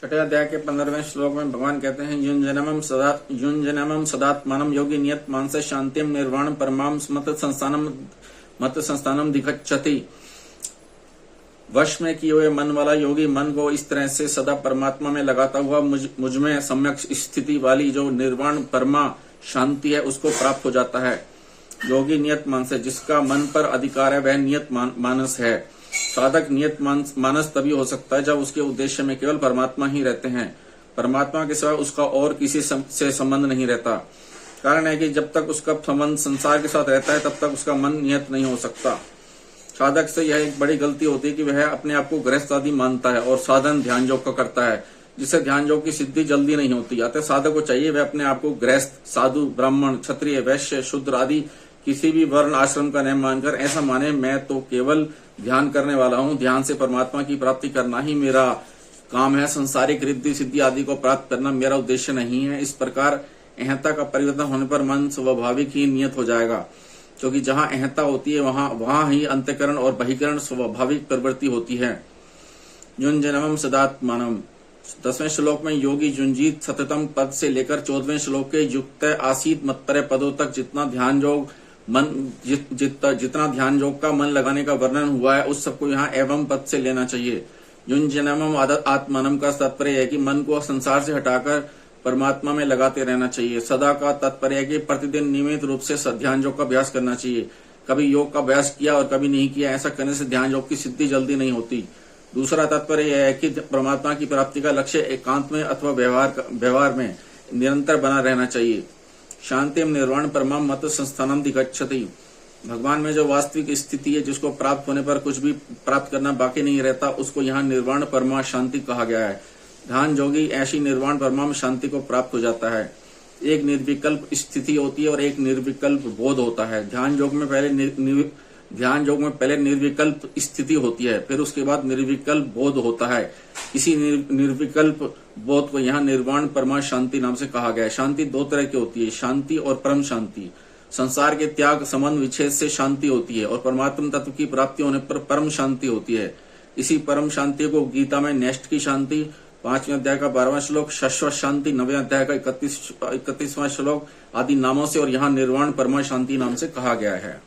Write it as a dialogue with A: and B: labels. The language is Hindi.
A: छठे अध्याय के 15वें श्लोक में भगवान कहते हैं युञ्जनमं सदात्मानं योगी नियत मानस शांतिम निर्वाण परमाम मत संस्थानम दिगच्छति। वश में किए हुए मन वाला योगी मन को इस तरह से सदा परमात्मा में लगाता हुआ मुझ में सम्यक स्थिति वाली जो निर्वाण परमा शांति है उसको प्राप्त हो जाता है। योगी नियत मानस, जिसका मन पर अधिकार है वह नियत मानस है। साधक नियत मानस तभी हो सकता है जब उसके उद्देश्य में केवल परमात्मा ही रहते हैं, परमात्मा के सिवा उसका और किसी से संबंध नहीं रहता। कारण है कि जब तक उसका संबंध संसार के साथ रहता है तब तक उसका मन नियत नहीं हो सकता। साधक से यह एक बड़ी गलती होती है कि वह अपने आप को गृहस्थ आदि मानता है और साधन ध्यान योग का करता है, जिससे ध्यान योग की सिद्धि जल्दी नहीं होती। अतः साधक को चाहिए वह अपने आप को गृहस्थ, साधु, ब्राह्मण, क्षत्रिय, वैश्य, शूद्र आदि किसी भी वर्ण आश्रम का नहीं मानकर ऐसा माने मैं तो केवल ध्यान करने वाला हूँ, ध्यान से परमात्मा की प्राप्ति करना ही मेरा काम है, संसारिक रिद्धि सिद्धि आदि को प्राप्त करना मेरा उद्देश्य नहीं है। इस प्रकार अहंता का परिवर्तन होने पर मन स्वाभाविक ही नियत हो जाएगा, क्योंकि जहाँ अहंता होती है वहां ही अंतःकरण और बहिकरण स्वाभाविक प्रवृत्ति होती है। युञ्जनमं सदात्मानं 10वें श्लोक में योगी युञ्जीत सततम पद से लेकर 14वें श्लोक के युक्त आसीत मत्तरे पदों तक जितना ध्यान योग का मन लगाने का वर्णन हुआ है उस सबको यहाँ एवं पद से लेना चाहिए। युञ्जनमं आत्मानं का तात्पर्य है कि मन को संसार से हटाकर परमात्मा में लगाते रहना चाहिए। सदा का तात्पर्य है कि प्रतिदिन नियमित रूप से ध्यान योग का अभ्यास करना चाहिए। कभी योग का अभ्यास किया और कभी नहीं किया, ऐसा करने से ध्यान योग की सिद्धि जल्दी नहीं होती। दूसरा तात्पर्य यह है कि परमात्मा की प्राप्ति का लक्ष्य एकांत में अथवा व्यवहार में निरंतर बना रहना चाहिए। शांतिम निर्वाण परमाम मत संस्थानम दिगच्छति। भगवान में जो वास्तविक स्थिति है, जिसको प्राप्त होने पर कुछ भी प्राप्त करना बाकी नहीं रहता, उसको यहाँ निर्वाण परमा शांति कहा गया है। ध्यान योगी ऐसी निर्वाण परमाम शांति को प्राप्त हो जाता है। एक निर्विकल्प स्थिति होती है और एक निर्विकल्प बोध होता है। ध्यान योग में पहले निर्विकल्प स्थिति होती है, फिर उसके बाद निर्विकल्प बोध होता है। इसी निर्विकल्प बोध को यहाँ निर्वाण परमा शांति नाम से कहा गया है। शांति दो तरह की होती है, शांति और परम शांति। संसार के त्याग संबंध विच्छेद से शांति होती है और परमात्मा तत्व की प्राप्ति होने पर परम शांति होती है। इसी परम शांति को गीता में नेष्ट की शांति, 5वें अध्याय का 12वां श्लोक शाश्वत शांति, 9वें अध्याय का 31वां श्लोक आदि नामों से और यहाँ निर्वाण परमा शांति नाम से कहा गया है।